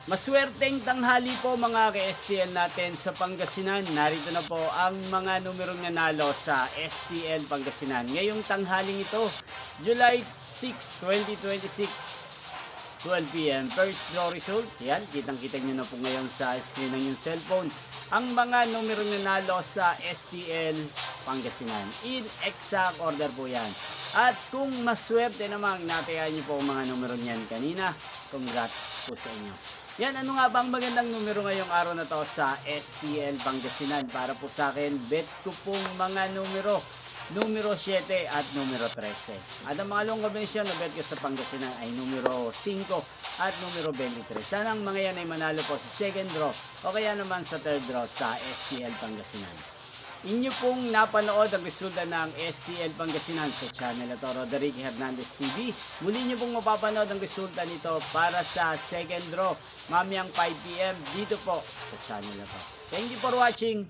Maswerteng tanghali po mga ka-STL natin sa Pangasinan. Narito na po ang mga numerong nanalo sa STL Pangasinan. Ngayong tanghaling ito, July 6, 2026, 12 p.m. First draw result. Yan, kitang-kita nyo na po ngayon sa screen ng yung cellphone. Ang mga numerong nanalo sa STL Pangasinan. In exact order po yan. At kung maswerte namang natayaan nyo po ang mga numero niyan kanina, congrats po sa inyo. Yan, ano nga ba ang magandang numero ngayong araw na to sa STL Pangasinan? Para po sa akin, bet ko pong mga numero 7 at numero 13. At ang mga long combination na bet ko sa Pangasinan ay numero 5 at numero 23. Sana ang mga yan ay manalo po sa second draw o kaya naman sa third draw sa STL Pangasinan. Inyo pong napanood ang resulta ng STL Pangasinan sa channel na to, Roderick Hernandez TV. Muli nyo pong mapapanood ang resulta nito para sa second draw mamayang 5 p.m. dito po sa channel na to. Thank you for watching.